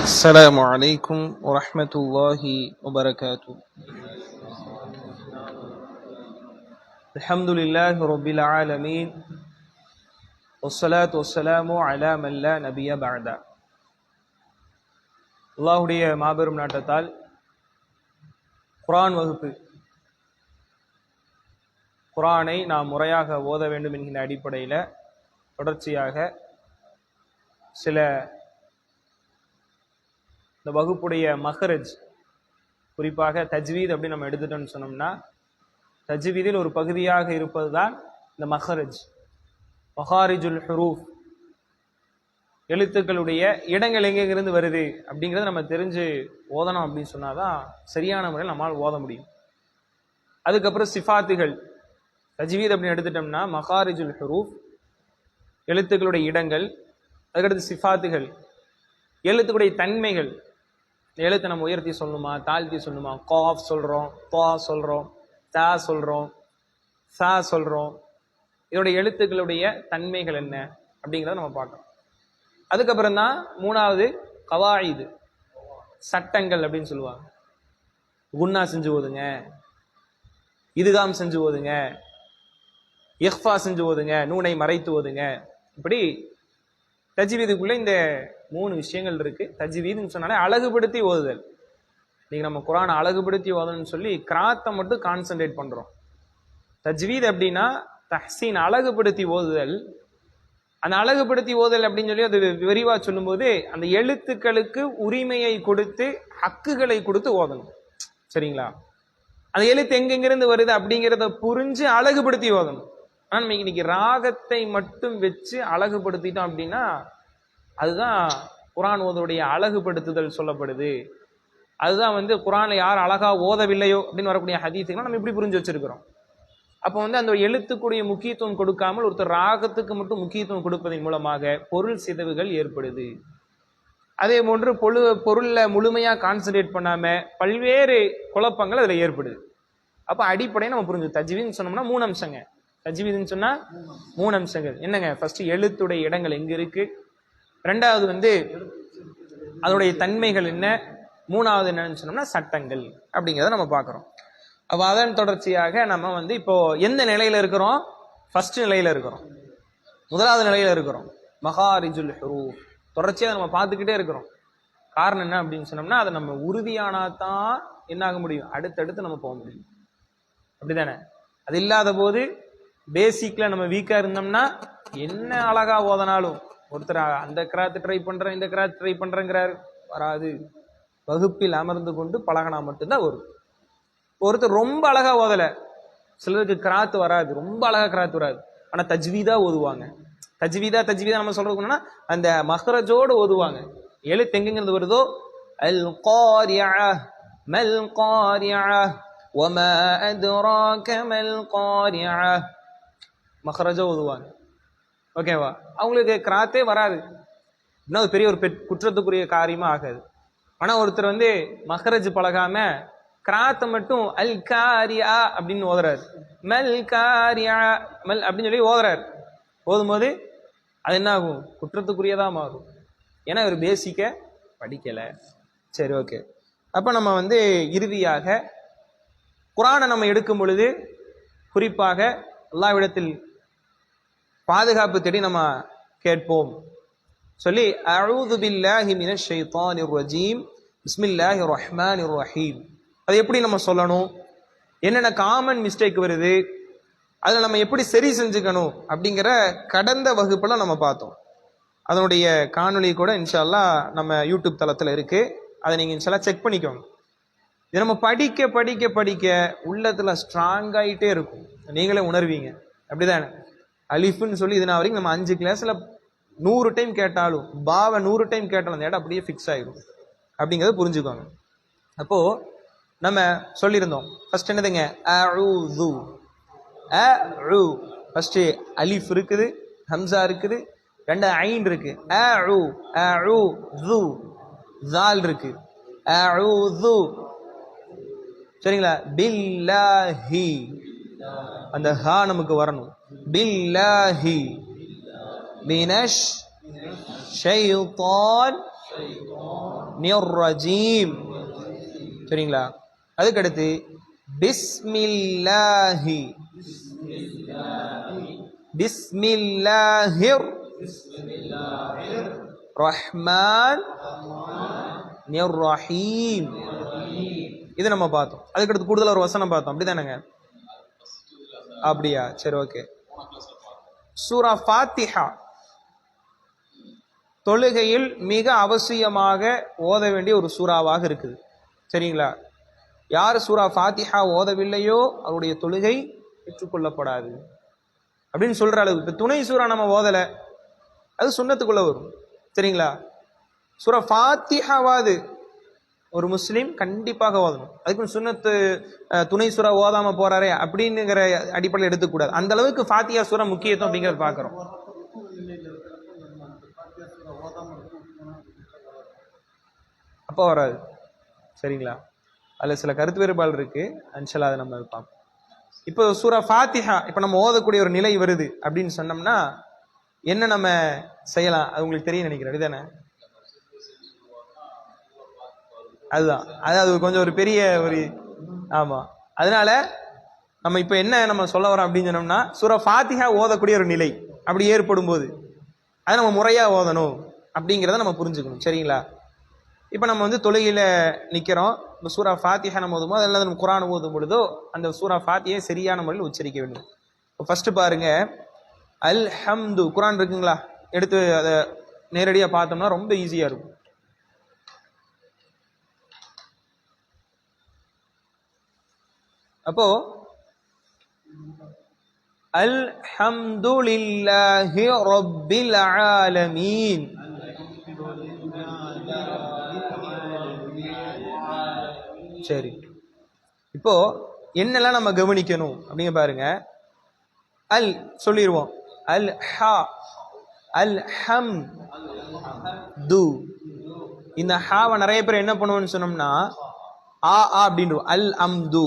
السلام عليكم ورحمة الله وبركاته. الحمد لله رب العالمين والصلاة والسلام على من لا نبي بعد. அல்லாஹ்வுடைய மாபெரும் நாட்டத்தால் குர்ஆன் வகுப்பு, குர்ஆனை நாம் முறையாக ஓத வேண்டும் என்கிற அடிப்படையில் தொடர்ச்சியாக சில இந்த வகுப்புடைய மஹரஜ், குறிப்பாக தஜ்வீத் அப்படி நம்ம எடுத்துட்டோம்னு சொன்னோம்னா, தஜ்வீதில் ஒரு பகுதியாக இருப்பது தான் இந்த மஹரஜ், மஹாரிஜுல் ஹுரூஃப், எழுத்துக்களுடைய இடங்கள் எங்கெங்கிருந்து வருது அப்படிங்கிறத நம்ம தெரிஞ்சு ஓதணும் அப்படின்னு சொன்னாதான் சரியான முறையில் நம்மால் ஓத முடியும். அதுக்கப்புறம் சிஃபாத்துகள், தஜ்வீத் அப்படின்னு எடுத்துட்டோம்னா மஹாரிஜுல் ஹுரூஃப், எழுத்துக்களுடைய இடங்கள், அதுக்கடுத்து சிஃபாத்துகள், எழுத்துக்களுடைய தன்மைகள், எழுத்தை நம்ம உயர்த்தி சொல்லணுமா தாழ்த்தி சொல்லணுமா, காஃப் சொல்கிறோம், தா சொல்கிறோம், தா சொல்கிறோம், சா சொல்கிறோம், இதோடைய எழுத்துக்களுடைய தன்மைகள் என்ன அப்படிங்கிறத நம்ம பார்க்கணும். அதுக்கப்புறம் தான் மூணாவது கவாயிது, சட்டங்கள் அப்படின்னு சொல்லுவாங்க. குன்னா செஞ்சு ஓதுங்க, இதுகாம் செஞ்சு ஓதுங்க, இஹ்ஃபா செஞ்சு ஓதுங்க, நூனை மறைத்து ஓதுங்க. இப்படி தஜ்வீதுக்குள்ள இந்த 3 விஷயங்கள் இருக்கு. தஜ்வீதுன்னு சொன்னாலே அழகுபடுத்தி ஓதுதல். நீங்க நம்ம குர்ஆனை அழகுபடுத்தி ஓதணும்னு சொல்லி கிராத்தை மட்டும் கான்சென்ட்ரேட் பண்றோம். தஜ்வீத் அப்படின்னா தஹ்சீன், அழகுபடுத்தி ஓதுதல். அந்த அழகுபடுத்தி ஓதுதல் அப்படின்னு சொல்லி அது விரிவா சொல்லும்போது அந்த எழுத்துக்களுக்கு உரிமையை கொடுத்து ஹக்குகளை கொடுத்து ஓதணும். சரிங்களா? அந்த எழுத்து எங்கெங்கிருந்து வருது அப்படிங்கிறத புரிஞ்சு அழகுபடுத்தி ஓதணும். ஆனா நம்ம இன்னைக்கு ராகத்தை மட்டும் வச்சு அழகுபடுத்திட்டோம் அப்படின்னா அதுதான் குர்ஆன் ஓதுடைய அழகுபடுத்துதல் சொல்லப்படுது. அதுதான் குர்ஆன்ல யார் அழகா ஓதவில்லையோ அப்படின்னு வரக்கூடிய ஹதீஸுகளை நம்ம இப்படி புரிஞ்சு வச்சிருக்கிறோம். அப்போ அந்த எழுத்துக்குடைய முக்கியத்துவம் கொடுக்காமல் ஒருத்தர் ராகத்துக்கு மட்டும் முக்கியத்துவம் கொடுப்பதன் மூலமாக பொருள் சிதைவுகள் ஏற்படுது. அதே போன்று பொருள்ல முழுமையா கான்சன்ட்ரேட் பண்ணாம பல்வேறு குழப்பங்கள் அதுல ஏற்படுது. அப்ப அடிப்படையை நம்ம புரிஞ்சு, தஜ்வீத்னு சொன்னோம்னா 3 அம்சங்க. தஜ்வீத்னு சொன்னா 3 அம்சங்கள் என்னங்க? ஃபர்ஸ்ட் எழுத்துடைய இடங்கள் எங்க இருக்கு, ரெண்டாவது அதனுடைய தன்மைகள் என்ன, மூணாவது என்னன்னு சொன்னோம்னா சட்டங்கள் அப்படிங்கிறத நம்ம பார்க்கிறோம். அப்ப அதன் தொடர்ச்சியாக நம்ம இப்போ எந்த நிலையில இருக்கிறோம்? ஃபர்ஸ்ட் நிலையில இருக்கிறோம், முதலாவது நிலையில இருக்கிறோம், மஹாரிஜுல் ஹுரூஃப். தொடர்ச்சியாக நம்ம பார்த்துக்கிட்டே இருக்கிறோம். காரணம் என்ன அப்படின்னு சொன்னோம்னா, அதை நம்ம உறுதியானா தான் என்ன ஆக முடியும், அடுத்தடுத்து நம்ம போக முடியும். அப்படிதானே? அது இல்லாத போது பேசிக்ல நம்ம வீக்கா இருந்தோம்னா என்ன அழகா ஓதனாலும், ஒருத்தர் அந்த கிராத் ட்ரை பண்றேன் இந்த கிராத் ட்ரை பண்றேங்கிறாரு, வராது. வகுப்பில் அமர்ந்து கொண்டு பழகனா மட்டும்தான் வரும். ஒருத்தர் ரொம்ப அழகா ஓதல, சிலருக்கு கிராத் வராது, ரொம்ப அழகா கிராத் வராது, ஆனா தஜ்வீதா ஓதுவாங்க. தஜ்வீதா நம்ம சொல்றதுன்னா அந்த மஹ்ரஜோடு ஓதுவாங்க. எழுத்து எங்கெங்கிறது வருதோ, அல் காரியா மல் காரியா வமா அத்ராக மல் காரியா, மஹ்ரஜோ ஓதுவாங்க. ஓகேவா? அவங்களுக்கு கிராத்தே வராது, இன்னும் பெரிய ஒரு குற்றத்துக்குரிய காரியமா ஆகாது. ஆனா ஒருத்தர் மஹ்ரஜ் பழகாம கிராத்தை மட்டும் அல் காரியா அப்படின்னு ஓதுறாரு, மல் காரியா மல் அப்படின்னு சொல்லி ஓதுறாரு. ஓதும்போது அது என்ன ஆகும்? குற்றத்துக்குரியதா மாறும். ஏன்னா ஒரு பேசிக்க படிக்கல. சரி, ஓகே. அப்ப நம்ம இறுதியாக குர்ஆனை நம்ம எடுக்கும் பொழுது குறிப்பாக அல்லாஹ்விடத்தில் பாதுகாப்பு தேடி நம்ம கேட்போம். சொல்லி அஊது பில்லாஹி மினஷ் ஷைத்தானிர் ரஜீம் பிஸ்மில்லாஹிர் ரஹ்மானிர் ரஹீம். அது எப்படி நம்ம சொல்லணும், என்னென்ன காமன் மிஸ்டேக் வருது, அதில் நம்ம எப்படி சரி செஞ்சுக்கணும் அப்படிங்கிற கடந்த வகுப்புல நம்ம பார்த்தோம். அதனுடைய காணொலி கூட இன்ஷா அல்லாஹ் நம்ம யூடியூப் தளத்தில் இருக்கு, அதை நீங்க இன்ஷா அல்லாஹ் செக் பண்ணிக்கோங்க. இது நம்ம படிக்க படிக்க படிக்க உள்ளத்துல ஸ்ட்ராங் ஆகிட்டே இருக்கும், நீங்களே உணர்வீங்க. அப்படிதானே? அலிஃப்னு சொல்லி இது நான் வரைக்கும் நம்ம 5 கிளாஸ்ல 100 டைம் கேட்டாலும், பாவை 100 டைம் கேட்டாலும் அந்த இடம் அப்படியே ஃபிக்ஸ் ஆயிடும் அப்படிங்கிறத புரிஞ்சுக்கோங்க. அப்போ நம்ம சொல்லியிருந்தோம் ஃபர்ஸ்ட் என்னதுங்க, அஊது, அஊ. ஃபர்ஸ்ட் அலிஃப் இருக்குது, ஹம்சா இருக்குது, 2 ஐன் இருக்கு, அஊ அஊது, ஜால் இருக்கு, அஊது. சரிங்களா? பில்லாஹி, அந்த ஹா நமக்கு வரணும். பில்லாஹி மினஷ் ஷைத்தான் நிர்ரஜீம். சரிங்களா? அதுக்கடுத்து பிஸ்மில்லாஹி பிஸ்மில்லாஹிர் ரஹ்மான் நிர்ரஹீம். இது நம்ம பார்த்தோம். அதுக்கடுத்து கூடுதல் ஒரு வசனம் பார்த்தோம். அப்படிதானங்க? அப்படியா? சரி, ஓகே. சூரா ஃபாத்திஹா தொழுகையில் மிக அவசியமாக ஓத வேண்டிய ஒரு சூறாவாக இருக்குது. சரிங்களா? யார் சூரா ஃபாத்திஹா ஓதவில்லையோ அவருடைய தொழுகை ஏற்றுக்கொள்ளப்படாது அப்படின்னு சொல்ற அளவுக்கு. இப்ப துணை சூறா நம்ம ஓதல, அது சுன்னத்துக்குள்ள வரும். சரிங்களா? சூரா ஃபாத்திஹாவாது ஒரு முஸ்லீம் கண்டிப்பாக ஓதணும். அதுக்கு சுன்னத்து துணை சூறா ஓதாம போறாரே அப்படின்னுங்கிற அடிப்படையில் எடுத்துக்கூடாது. அந்த அளவுக்கு ஃபாத்திஹா சூறா முக்கியத்துவம் அப்படிங்கிறத பாக்குறோம். அப்போ வராது. சரிங்களா? அதுல சில கருத்து வேறுபாடு இருக்கு. இன்ஷா அதை நம்ம பார்ப்போம். இப்போ சூரா ஃபாத்திஹா இப்ப நம்ம ஓதக்கூடிய ஒரு நிலை வருது அப்படின்னு சொன்னோம்னா என்ன நம்ம செய்யலாம்? அது உங்களுக்கு தெரியும் நினைக்கிறேன். அப்படிதானே? அதுதான். அது கொஞ்சம் ஒரு பெரிய ஒரு ஆமா. அதனால நம்ம இப்ப என்ன நம்ம சொல்ல வரோம் அப்படின்னு சொன்னோம்னா சூரா ஃபாத்திஹா ஓதக்கூடிய ஒரு நிலை அப்படி ஏற்படும் போது அதை நம்ம முறையா ஓதணும் அப்படிங்கிறத நம்ம புரிஞ்சுக்கணும். சரிங்களா? இப்ப நம்ம தொழுகையில நிக்கிறோம். இந்த சூரா ஃபாத்திஹா நம்ம ஓதும் போது அதெல்லாம் நம்ம குர்ஆன் ஓதும் பொழுதோ அந்த சூரா ஃபாத்திஹை சரியான முறையில் உச்சரிக்க வேண்டும். இப்போ ஃபர்ஸ்ட் பாருங்க, அல்ஹம்து. குர்ஆன் இருக்குங்களா? எடுத்து அதை நேரடியா பார்த்தோம்னா ரொம்ப ஈஸியா இருக்கும். அப்போ அல்ஹம்துலில்லாஹி ரப்பில் ஆலமீன். சரி, இப்போ என்னெல்லாம் நம்ம கவனிக்கணும் அப்படிங்க பாருங்க. அல் சொல்லிடுவோம். அல் ஹா அல் ஹம் து. இந்த ஹாவை நிறைய பேர் என்ன பண்ணுவோம்னு சொன்னோம்னா ஆ அப்படின்றோம். அல் அம்து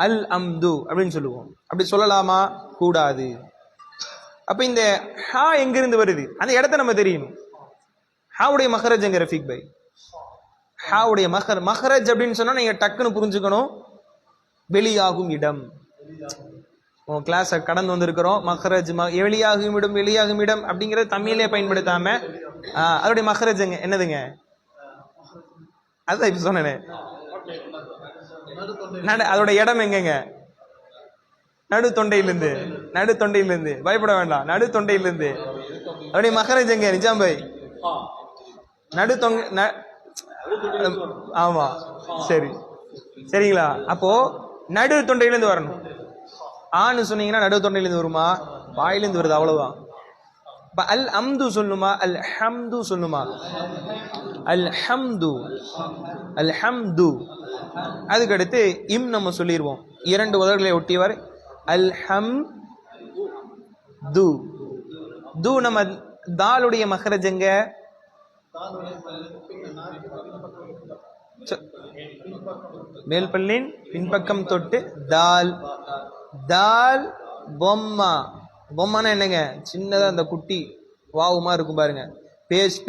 அல் அம்து அப்படின்னு சொல்லுவோம். அப்படி சொல்லலாமா? கூடாது. அப்ப இந்த ஹா எங்கிருந்து வருது அந்த இடத்த நம்ம தெரியணும். ஹாவுடைய மஹரஜ் எங்க ரஃபீக் பை? ஹாவுடைய மஹரஜ் அப்படின்னு சொன்னா நீங்க டக்குன்னு புரிஞ்சுக்கணும். வெளியாகும் இடம். கிளாஸ் கடந்து வந்திருக்கிறோம். மஹரஜ் வெளியாகும் இடம், வெளியாகும் இடம் அப்படிங்கறது தமிழ்லயே பயன்படுத்தாம அதோடைய மஹரஜ் என்னதுங்க? அதான் இப்ப சொன்னேன். அதோட இடம் எங்கங்க? நடு தொண்டையிலிருந்து. நடு தொண்டையிலிருந்து பயப்பட வேண்டாம். நடு தொண்டையிலிருந்து அதோடைய மஹரஜ் எங்க? நிஜாம் பாய், நடு தொங்க. ஆமா, சரி, சரிங்களா? அப்போ நடு தொண்டையிலிருந்து வரணும். ஆணு சொன்னீங்கன்னா நடு தொண்டையிலிருந்து வருமா? வாயிலிருந்து வருது, அவ்வளவுதான். அல் அம்து சொல்லுமா? அல் ஹம்து சொல்லுமா? அல் ஹம்து அல் ஹம்து. அதுக்கடுத்து இம் நம்ம சொல்லிடுவோம். இரண்டு உதடுகளை ஒட்டியவர். அல் ஹம் து. து நம்ம தாலுடைய மஹரஜ் எங்க? மேல் பல்லின் பின்பக்கம் தொட்டு தால். தால் பொம்மா. பொம்மானா என்னங்க? சின்னதா அந்த குட்டி வாவுமா இருக்கும் பாருங்க.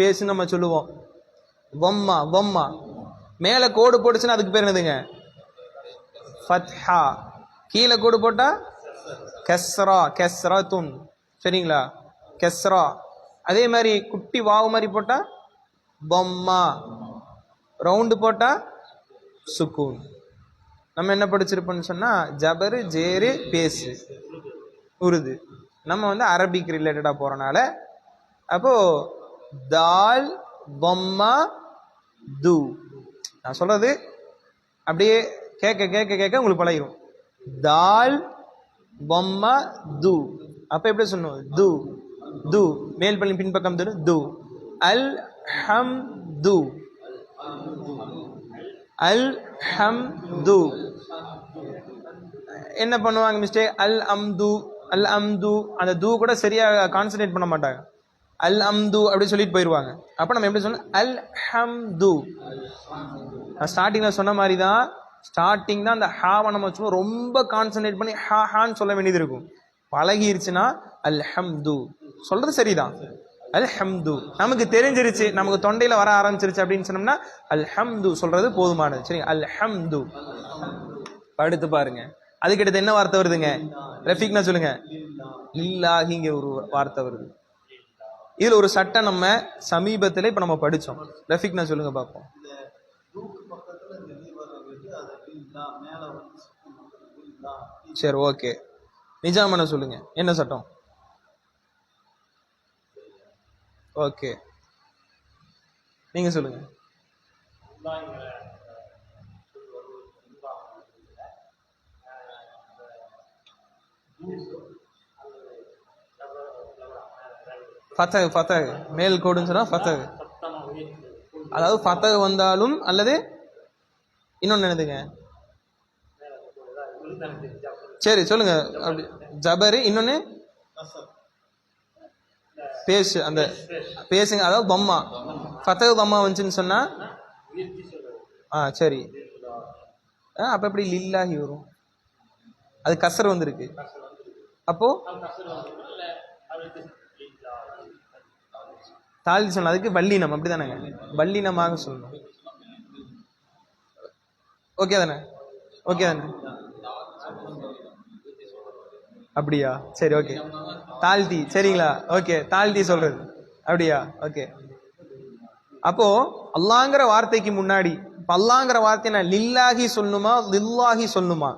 பேசு நம்ம சொல்லுவோம். பொம்மா பொம்மா. மேல கோடு போட்டுச்சுன்னா அதுக்கு பேர் என்னதுங்க? ஃபத்ஹா. கீழே கோடு போட்டா கஸ்ரா. கஸ்ரத்துன். சரிங்களா? கஸ்ரா. அதே மாதிரி குட்டி வாவு மாதிரி போட்டா பொம்மா. ரவுண்டு போட்டா சுக்கூன். நம்ம என்ன படிச்சிருப்போம்னு சொன்னா ஜபரு ஜேரு பேசு உருது. நம்ம அரபிக் ரிலேட்டடா போறனால அப்போ தால் பொம்மா து. நான் சொல்றது அப்படியே கேட்க கேட்க கேட்க உங்களுக்கு பழகிரும். தால் பொம்மா து. அப்ப எப்படி சொன்னோம்? து து. மேல் பள்ளி பின்பக்கம் து. அல் ஹம் து. அல் ஹம் து. என்ன பண்ணுவாங்க மிஸ்டேக்? அல் அம்து அல் அம்து. அந்த து கூட சரியா கான்சன்ட்ரேட் பண்ண மாட்டாங்க. அல் அம்து அப்படி சொல்லிட்டு போயிருவாங்க. அப்ப நம்ம எப்படி சொல்லணும்? அல் ஹம் து. நான் ஸ்டார்டிங்ல சொன்ன மாதிரி தான். ஸ்டார்டிங் தான் அந்த ஹாவை நம்ம ரொம்ப கான்சன்ட்ரேட் பண்ணி ஹான்னு சொல்ல வேண்டியது இருக்கும். பழகிருச்சுன்னா அல் ஹம் து சொல்றது சரிதான். அல்ஹம்து. நமக்கு தெரிஞ்சிருச்சு, நமக்கு தொண்டையில வர ஆரம்பிச்சிருச்சு அப்படின்னு சொன்னோம்னா அல்ஹம்து சொல்றது போதுமானது. சரி, அல்ஹம்து. அடுத்து பாருங்க, அதுக்கடுத்து என்ன வார்த்தை வருதுங்க? ரஃபீக்னா சொல்லுங்க. லில்லாஹிங்க ஒரு வார்த்தை வருது. இதுல ஒரு சட்டம் நம்ம சமீபத்துல இப்ப நம்ம படிச்சோம். ரஃபீக்னா சொல்லுங்க பாப்போம். சரி, ஓகே. நிஜாமன சொல்லுங்க, என்ன சட்டம்? ஓகே, நீங்க சொல்லுங்க. ஃபதஹ், ஃபதஹ் மேல் கோடுன்னு சொன்னா ஃபதஹ். அதாவது ஃபதஹ் வந்தாலும் அல்லது இன்னொன்னு என்னதுங்க? சரி சொல்லுங்க. அப்படி ஜபரு, இன்னொன்னு பேசு, அந்த பேசுங்க, அதாவது பம்மா. ஃபதஹ் பம்மா வந்துச்சுன்னு சொன்னா சரி. அப்ப எப்படி லில்லாஹி வரும்? அது கஸ்ர் வந்திருக்கு. அப்போ தாழ்த்தி சொல்லணும், அதுக்கு வல்லினம், அப்படிதானேங்க? வல்லினமாக சொல்லணும். ஓகே தானே? ஓகே தானே? அப்படியா? சரி, ஓகே. தாழ்த்தி, சரிங்களா? ஓகே, தாழ்த்தி சொல்றது அப்படியா? ஓகே. அப்போ அல்லாங்கிற வார்த்தைக்கு முன்னாடி அல்லாங்கிற வார்த்தை நான் லில்லாஹி சொல்லணுமா லில்லாஹி சொல்லணுமா?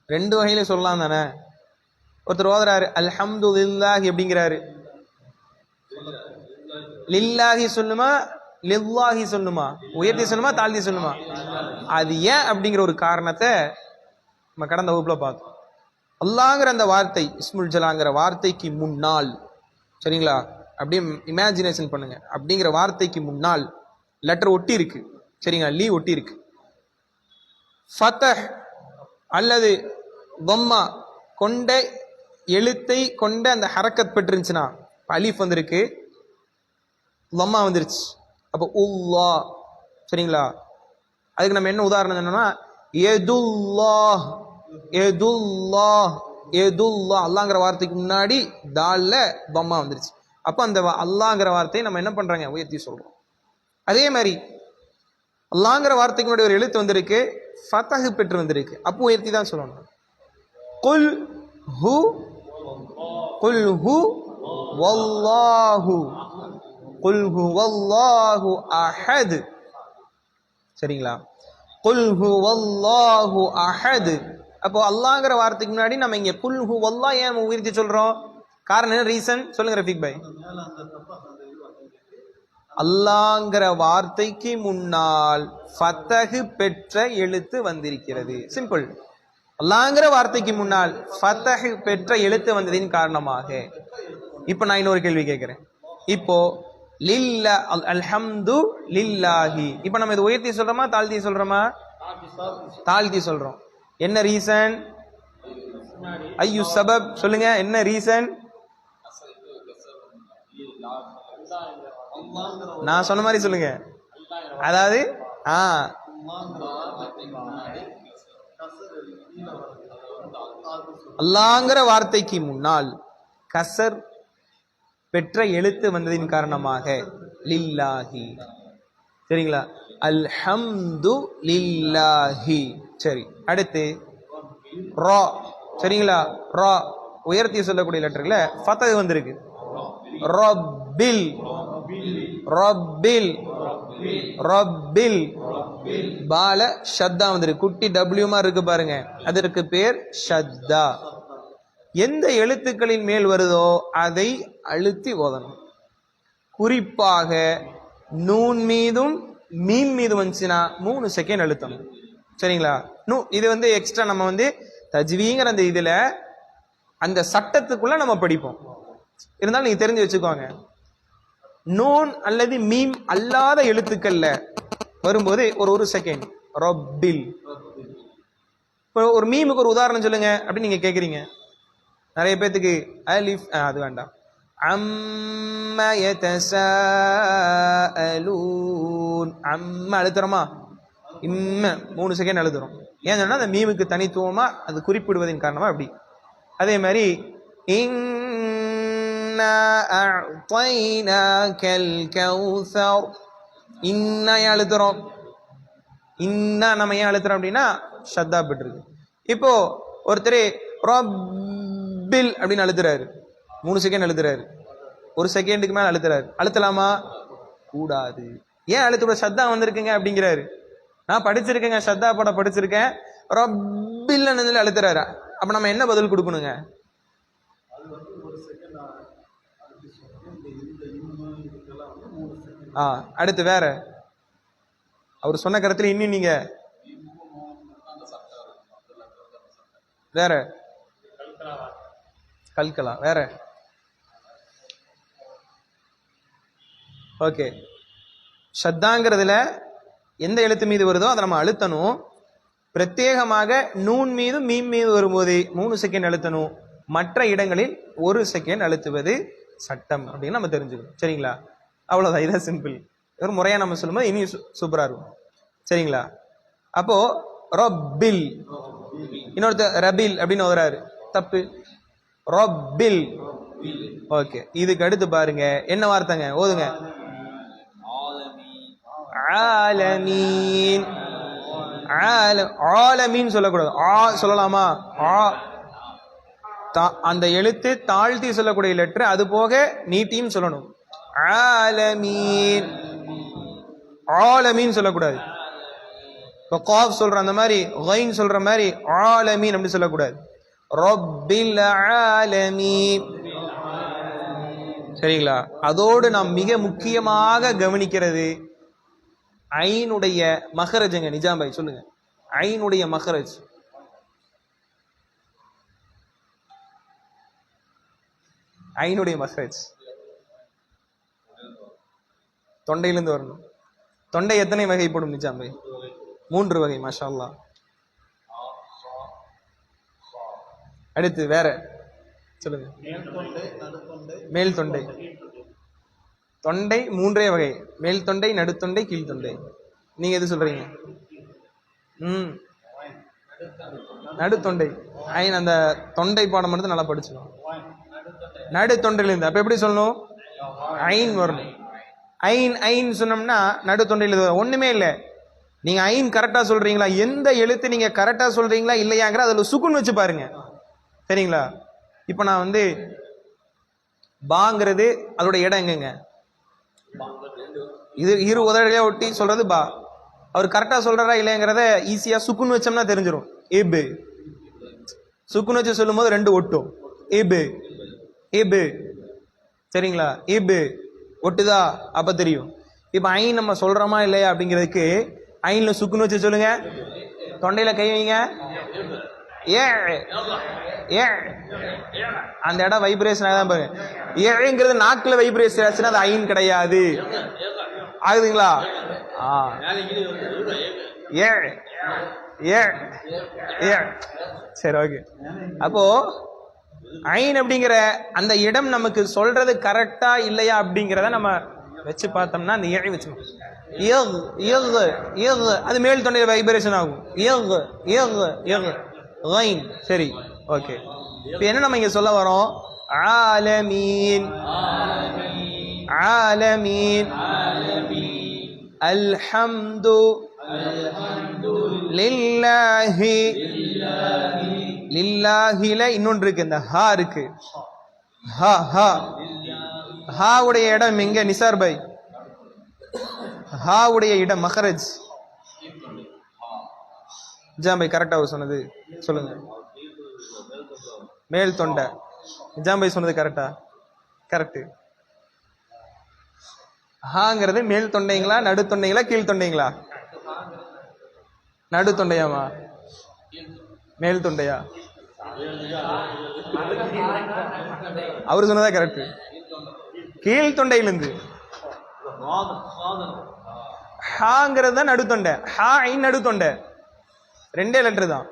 ரெண்டு வகையில சொல்லலாம் தானே. ஒருத்தர் ஓதுறாரு அல்ஹம்துலில்லாஹி அப்படிங்கிறாரு, லில்லாஹி சொல்லணுமா லில்லாஹி சொல்லணுமா? உயர்த்தி சொல்லணுமா தாழ்த்தி சொல்லணுமா? அது ஏன் அப்படிங்கிற ஒரு காரணத்தை நம்ம கடந்த வகுப்புல பார்த்தோம். அல்லாங்கிற அந்த வார்த்தை இஸ்முல் ஜலாங்கிற வார்த்தைக்கு முன்னால், சரிங்களா, அப்படியே இமேஜினேஷன் பண்ணுங்க, அப்படிங்கிற வார்த்தைக்கு முன்னால் லெட்டர் ஒட்டி இருக்கு, சரிங்களா, லீ ஒட்டி இருக்கு. ஃபதஹ் அல்லது தம்மா கொண்ட எழுத்தை கொண்ட அந்த ஹரக்கத் பெற்றிருந்துச்சுன்னா, அலிஃப் வந்திருக்கு, தம்மா வந்துருச்சு, அப்போ உல்லா, சரிங்களா. அதுக்கு நம்ம என்ன உதாரணம் சொன்னோம்னா எதுல்லாஹ், எதுல்லாஹ், எதுல்லாஹ், அல்லாங்கிற வார்த்தைக்கு முன்னாடி தால்ல தம்மா வந்துருச்சு. அப்போ அந்த அல்லாங்கிற வார்த்தையை நம்ம என்ன பண்றாங்க? உயர்த்தி சொல்றோம். அதே மாதிரி அல்லாங்கிற வார்த்தைக்கு முன்னாடி ஒரு எழுத்து வந்திருக்கு, ஃபதஹ் பெற்று வந்திருக்கு, அப்போ உயர்த்தி தான் சொல்லணும். குல் ஹு, குல் ஹு வல்லாஹு, குல் ஹு வல்லாஹு அஹத், சரிங்களா, குல் ஹு வல்லாஹு அஹத். அப்போ அல்லாங்கிற வார்த்தைக்கு முன்னாடி நம்ம இங்க குல் ஹு வல்லாஹ் ஏன் உயர்த்தி சொல்றோம்? காரணம் என்ன? ரீசன் சொல்லுங்க ரஃபீக் பாய். அல்லாங்கிற வார்த்தைக்கு முன்னால் ஃபதஹ் பெற்ற எழுத்து வந்திருக்கிறது. சிம்பிள். அல்லாங்கிற வார்த்தைக்கு முன்னால் ஃபதஹ் பெற்ற எழுத்து வந்ததின் காரணமாக. இப்ப நான் இன்னொரு கேள்வி கேட்கிறேன். இப்போ லில்லா அல்ஹம்து லில்லாஹி, இப்ப நம்ம இது உயர்த்தி சொல்றோமா தாழ்த்தி சொல்றோமா? தாழ்த்தி சொல்றோம். என்ன ரீசன்? ஐயு சபப், சொல்லுங்க என்ன ரீசன்? நான் சொன்ன மாதிரி சொல்லுங்க. அதாவது அல்லாங்கிற வார்த்தைக்கு முன்னால் கசர் பெற்ற எழுத்து வந்ததின் காரணமாக லில்லாஹி, சரிங்களா, அல்ஹம்து லில்லாஹி. சரி, அடுத்து ரா, சரிங்களா, ரா உயர்த்தி சொல்லக்கூடிய லெட்டர்ல ஃபதஹ் வந்திருக்கு. ரப்பில், ரப்பில், ரப்பில், பால ஷத்தா வந்திருக்கு, குட்டி டபிள்யூமா இருக்கு பாருங்க, அதற்கு பேர் ஷத்தா. எந்த எழுத்துக்களின் மேல் வருதோ அதை அழுத்தி ஓதணும். குறிப்பாக நூன் மீதும் மீன் மீது வந்துச்சுன்னா 3 செகண்ட் அழுத்தணும், சரிங்களா. இது வந்து எக்ஸ்ட்ரா நம்ம வந்து தஜ்வீங்கிற அந்த இதுல அந்த சட்டத்துக்குள்ள நம்ம படிப்போம். இருந்தாலும் நீங்க தெரிஞ்சு வச்சுக்கோங்க, நூன் அல்லது மீம் அல்லாத எழுத்துக்கள்ல வரும்போது ஒரு செகண்ட். ரப்பில், ஒரு மீமுக்கு ஒரு உதாரணம் சொல்லுங்க அப்படின்னு நீங்க கேக்குறீங்க. நிறைய பேத்துக்கு அலிஃப், அது வேண்டாம். அம்ம யதஸாஅலூன், அம்ம அழுத்துறோமா, இம்ம 3 செகண்ட் அழுத்துறோம். ஏன் சொன்னா அந்த மீமுக்கு தனித்துவமா அது குறிப்பிடுவதன் காரணமா அப்படி. அதே மாதிரி இன்ன இன்னா அஅதைனாகல் கௌஸர். இன்னா அழுத்துறோம். இன்னா நம்ம ஏன் அழுத்துறோம் அப்படின்னா ஷத்தா பெற்றிருக்கு. இப்போ ஒருத்தர் ரப்பில் அப்படின்னு அழுத்துறாரு, 3 செகண்ட் அழுத்துறாரு, 1 செகண்டுக்கு மேல அழுத்துறாரு. அழுத்தலாமா? கூடாது. ஏன் அழுத்த? ஷத்தா வந்திருக்குங்க அப்படிங்கிறாரு. நான் படிச்சிருக்கேங்க, ஷத்தா பட படிச்சிருக்கேன், ரப்பில் அழுத்துறாரு. அப்ப நம்ம என்ன பதில் கொடுக்கணுங்க? அடுத்து வேற அவர் சொன்ன கருத்துல இன்னும் நீங்க வேற கல்கலா வேற. ஓகே, ஷத்தாங்கிறதுல எந்த எழுத்து மீது வருதோ அதை நம்ம அழுத்தணும். பிரத்யேகமாக நூன் மீது மீம் மீது வரும்போது 3 செகண்ட் அழுத்தணும். மற்ற இடங்களில் 1 செகண்ட் அழுத்துவது சட்டம் அப்படின்னு நம்ம தெரிஞ்சுக்கணும். சரிங்களா? அவ்வளவுதான், இதான் சிம்பிள். ஒரு முறையா நம்ம சொல்லும்போது இனி சூப்பரா இருக்கும். சரிங்களா? அப்போ ரப்பில், இன்னொருத்தர் ரபில் அப்படின்னு வராரு, தப்பு. ரப்பில். ஓகே, இதுக்கு அடுத்து பாருங்க என்ன வார்த்தைங்க, ஓதுங்க. ஆலமீன். ஆலமீன் சொல்லக்கூடாது, ஆ சொல்லலாமா? ஆ அந்த எழுத்து தாழ்த்தி சொல்லக்கூடிய லெட்டர், அது போக நீட்டியும் சொல்லணும். ஆலமீன். ஆலமீன் சொல்லக்கூடாது. இப்போ காஃப் சொல்ற அந்த மாதிரி, கைன் சொல்ற மாதிரி ஆலமீன் அப்படி சொல்லக்கூடாது. ரப்பில் ஆலமீன். சரிங்களா? அதோடு நாம் மிக முக்கியமாக கவனிக்கிறது ஐனுடைய மகரஜுங்க. நிஜாம் பாய் சொல்லுங்க, ஐனுடைய மகரஜ். ஐனுடைய மகரஜ் தொண்டையிலிருந்து வரணும். தொண்டை எத்தனை வகைப்படும் நிஜாம் பாய்? 3 வகை. மாஷா அல்லாஹ். அடுத்து வேற சொல்லுங்க. மேல் தொண்டை. தொண்டை 3 வகை, மேல் தொண்டை, நடுத்தொண்டை, கீழ்த்தொண்டை. நீங்க எது சொல்றீங்க? நடுத்தொண்டை. ஐன் அந்த தொண்டை பாடம் மட்டும் நல்லா படிச்சுக்கணும். நடுத்தொண்டையில இருந்து அப்ப எப்படி சொல்லணும்? ஐன் வரணும். ஐன் ஐன் சொன்னோம்னா நடுத்தொண்டையில ஒண்ணுமே இல்லை. நீங்க ஐன் கரெக்டா சொல்றீங்களா, எந்த எழுத்து நீங்க கரெக்டா சொல்றீங்களா இல்லையாங்கிற அதுல சுக்குன் வச்சு பாருங்க. சரிங்களா? இப்ப நான் வந்து பாங்கிறது அதோட இடம் எங்கங்க? இது இரு உதடுகளே ஒட்டி சொல்றது பா. அவர் கரெக்டா சொல்றாரா இல்லையாங்கிறத ஈஸியா சுக்குன் வச்சோம்னா தெரிஞ்சிடும். ஏபு சுக்குன் வச்சு சொல்லும் போது 2 ஒட்டும். ஏபு ஏபு. சரிங்களா? ஏபு ஒட்டுதா, அப்ப தெரியும். இப்ப ஐன் நம்ம சொல்றோமா இல்லையா அப்படிங்கிறதுக்கு ஐன்ல சுக்குன்னு வச்சு சொல்லுங்க. தொண்டையில கை வைங்க. ஏ ஏ அந்த இடம் வைப்ரேஷன் ஆகுதான் பாருங்க. ஏங்கிறது நாக்குல வைப்ரேஷன் ஆச்சுன்னா அது ஐன் கிடையாது. ஆகுதுங்களா? ஏ ஏ ஏ. சரி, ஓகே. அப்போ ஐன் அப்படிங்கிற அந்த இடம் நமக்கு சொல்றது கரெக்டா இல்லையா அப்படிங்கிறத நம்ம வச்சு பார்த்தோம்னா அந்த ஏழை வச்சு அது மேல் தொண்டையில் வைப்ரேஷன் ஆகும். சரி, ஓகே. இப்ப என்ன நம்ம இங்க சொல்ல வரோம்? ஆலமீன் ஆலமீன் அல்ஹம்து லில்லாஹி. லில்லாஹில இன்னொன்று இருக்கு, இந்த ஹா இருக்கு. ஹா ஹா ஹா உடைய இடம் எங்க நிசார் பை? ஹா உடைய இடம் மஹரஜ். நிஜாம் பை கரெக்டா சொன்னது சொல்லுங்க. மேல் தொண்டை. நிஜாம் பை சொன்னது கரெக்டா? கரெக்ட். ஹாங்கிறது மேல் தொண்டைங்களா, நடு தொண்டைங்களா, கீழ் தொண்டைங்களா? நடு தொண்டையாமா, மேல் தொண்டையா? அவரு சொன்னதா கரெக்ட். கீழ் தொண்டையிலிருந்து ஹாங்கிறது தான் நடுத்தொண்டை. ஹா ஐன் நடுத்தொண்டை, 2 லெட்டர் தான்.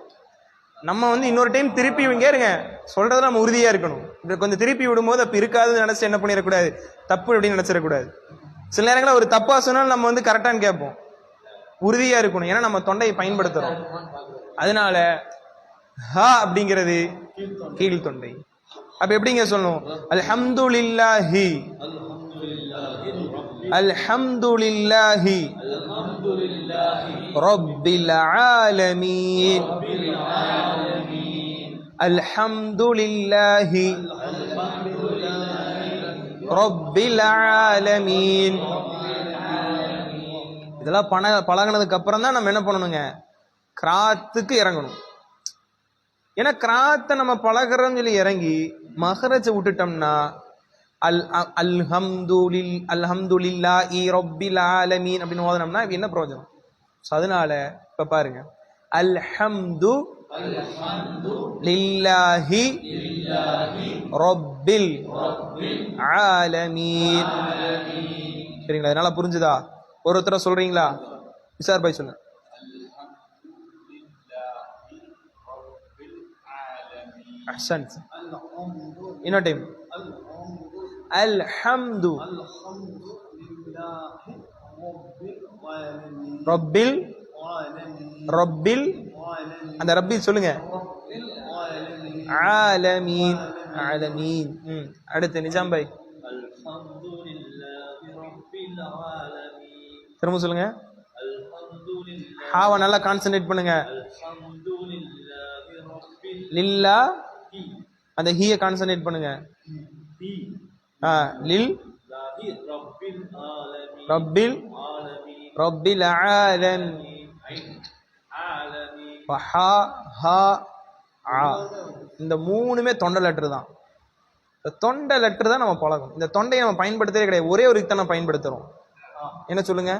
நம்ம வந்து இன்னொரு டைம் திருப்பி இங்க இருங்க சொல்றதுல நம்ம உறுதியா இருக்கணும். இதை கொஞ்சம் திருப்பி விடும்போது அப்ப இருக்காதுன்னு நினைச்சு என்ன பண்ணிடக்கூடாது, தப்பு அப்படின்னு நினைச்சிடக்கூடாது. சில நேரங்களில் ஒரு தப்பா சொன்னாலும் நம்ம வந்து கரெக்டான்னு கேட்போம். உறுதியா இருக்கணும், ஏன்னா நம்ம தொண்டையை பயன்படுத்துறோம். அதனால ஹா அப்படிங்கிறது கீழ் தொண்டை. அப்ப எப்படிங்க சொல்லணும்? அல்ஹம்துலில்லாஹி அல்ஹம்துலில்லாஹி ரப்பில் ஆலமீன் அல்ஹம்துலில்லாஹி ரப்பில் ஆலமீன். இதெல்லாம் பழகினதுக்கு அப்புறம் தான் நம்ம என்ன பண்ணணுங்க, கிராத்துக்கு இறங்கணும். ஏன்னா கிராத்தை நம்ம பழகிறோம்னு சொல்லி இறங்கி மகரஜை விட்டுட்டோம்னா அல்ஹம்துலில்லாஹி ரப்பில் ஆலமீன் அப்படின்னு ஓதனோம்னா என்ன பிரயோஜனம்? அதனால இப்ப பாருங்க, அல்ஹம்து லில்லாஹி ரப்பில் ஆலமீன். சரிங்களா? அதனால புரிஞ்சுதா? ஒருத்தர சொல்றீங்களா? விசார் பாய் சொல்லுங்க. அஹ்சன். இன்னொரு டைம். அல்ஹம்து ரப்பில் ரப்பில் அந்த ரப்பில் சொல்லுங்க. ஆலமீன் ஆலமீன். அடுத்து நிஜாம் பாய் திரும்ப சொல்லுங்க. ஹாவ நல்லா கான்சென்ட்ரேட் பண்ணுங்க. லில்லா அந்த ஹீய கான்சென்ட்ரேட் பண்ணுங்க. லில் ரப்பில் ரப்பில் ஆலமீன். இந்த மூணுமே தொண்டை லெட்டர் தான். இந்த தொண்டை லெட்டர் தான் நம்ம பழகும். இந்த தொண்டையை நம்ம பயன்படுத்தவே கிடையாது. ஒரே ஒரு இதை நம்ம பயன்படுத்துறோம். என்ன சொல்லுங்க?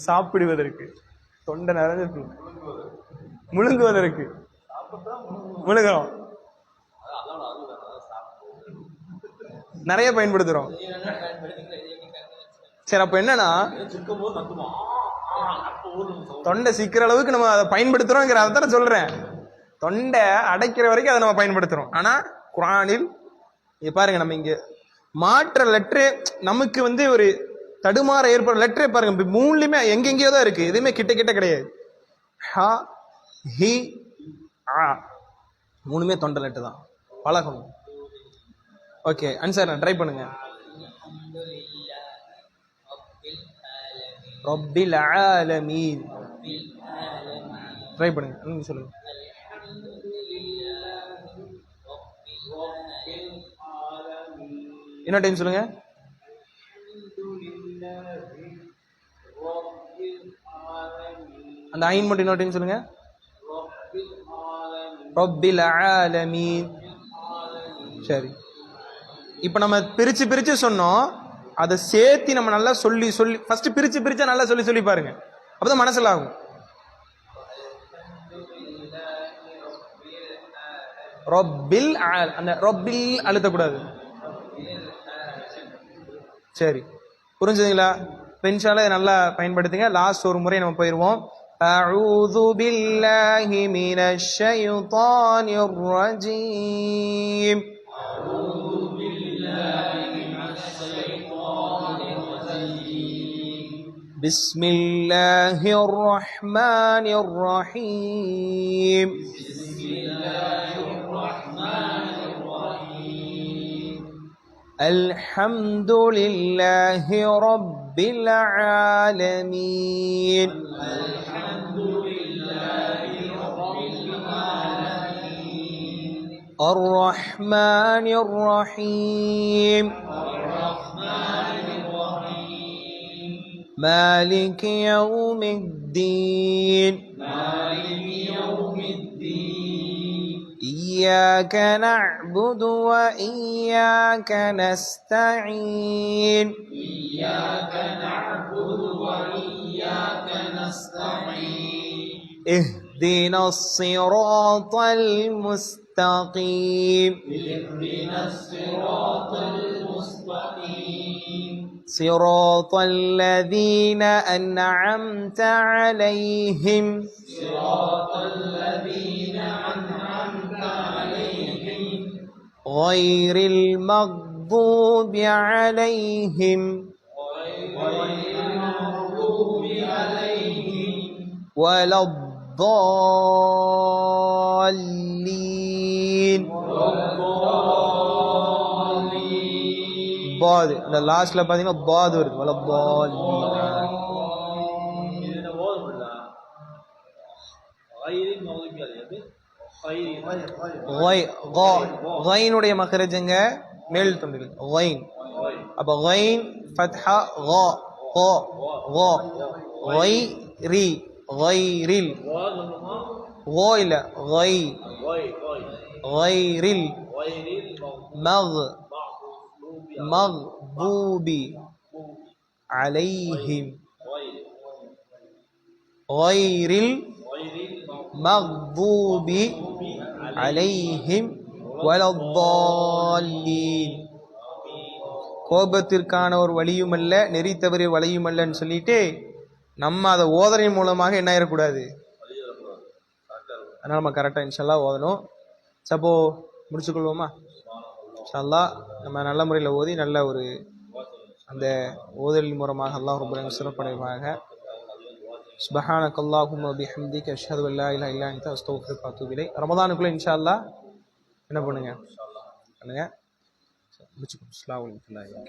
சாப்பிடுவதற்கு தொண்டை நிறைய, முழுங்குவதற்கு முழுங்குறோம், நிறைய பயன்படுத்துறோம். சரி, அப்ப என்னன்னா தொண்டை சிக்கிற அளவுக்கு நம்ம அதை பயன்படுத்துறோங்கிற அதான் சொல்றேன். தொண்டை அடைக்கிற வரைக்கும் அதை நம்ம பயன்படுத்துறோம். ஆனா குர்ஆனில் பாருங்க, நம்ம இங்க மாற்ற லெட்டரே நமக்கு ஒரு தடுமாற ஏற்படுற லெட்டரே பாருங்க, மூணுலயுமே எங்கெங்கயோ தான் இருக்கு. எதுவுமே கிட்ட கிட்ட கிடையாது. ஹ ஹி ஆ மூணுமே தொண்டை லெட்டர் தான். பழகணும். ஓகே, ஆன்சர் ட்ரை பண்ணுங்க. ரப்பில் ஆலமீன் ட்ரை பண்ணுங்க. சொல்லுங்க. என்ன டைம் சொல்லுங்க. அந்த ஐன் மட்டும் இன்னொரு டைம் சொல்லுங்க. ரப்பில் ஆலமீன். சரி, இப்ப நம்ம பிரிச்சு பிரிச்சு சொன்னோம். அதை சேர்த்து நம்ம நல்லா சொல்லி சொல்லி ஃபர்ஸ்ட் பிரிச்சு பிரிச்சா நல்லா சொல்லி சொல்லி பாருங்க. அப்பதான் மனசுல ஆகும். ரப்பில் அந்த ரப்பில் அழுத்தக்கூடாது. சரி, புரிஞ்சுதுங்களா? இன்ஷால்லா இதை நல்லா பயன்படுத்துங்க. லாஸ்ட் ஒரு முறை நம்ம போயிருவோம். அஊது பில்லாஹி மினஷ் ஷைத்தானிர் ரஜீம். بسم الله الرحمن الرحيم. بسم الله الرحمن الرحيم. الحمد لله رب العالمين. الحمد لله رب العالمين. الرحمن الرحيم. مالك يوم الدين. مالك يوم الدين. إياك نعبد وإياك نستعين. إياك نعبد وإياك نستعين. اهدنا الصراط المستقيم. اهدنا الصراط المستقيم. صراط الذين أنعمت عليهم. صراط الذين أنعمت عليهم. غير المغضوب عليهم. غير المغضوب عليهم. ولا ضالين பாத் அந்த லாஸ்ட்ல பாத்தீங்கன்னா பாத் வருது வல ضالين غைனுடைய மகரஜங்க மேல் தொண்டில் غைன் அப்ப غைன் ஃபத்ஹா غا قا غا غைரி غைரில் غا இல்ல غை غைரில் மக்பூபி அலைஹிம் غைரில் மக்பூபி அலைஹிம் வலத்தாலீன் கோபத்திற்கான ஒரு வழியும் அல்ல நெறி தவறிய வழியும் அல்லன்னு சொல்லிட்டு நம்ம அதை ஓதனின் மூலமாக என்ன ஆயிடக்கூடாது. அதனால நம்ம கரெக்டாக இன்ஷால்லா ஓதணும். சப்போ முடிச்சுக்கொள்வோமா? இன்ஷால்லா நம்ம நல்ல முறையில் ஓதி நல்ல ஒரு அந்த ஓதலின் மூலமாக அல்லாஹ் ரப்பல் ஆலமீன் சிறப்படைவாக. சுப்ஹானக அல்லாஹும்ம வ பிஹம்திக அஷ்ஹது அல்லா இலாஹா இல்லா அன்த அஸ்தக்ஃபிருக வ அத்தூபு இலைக். ரமதானுக்குள்ள இன்ஷால்லா என்ன பண்ணுங்க முடிச்சுக்கணும். அஸ்ஸலாமு அலைக்கும்.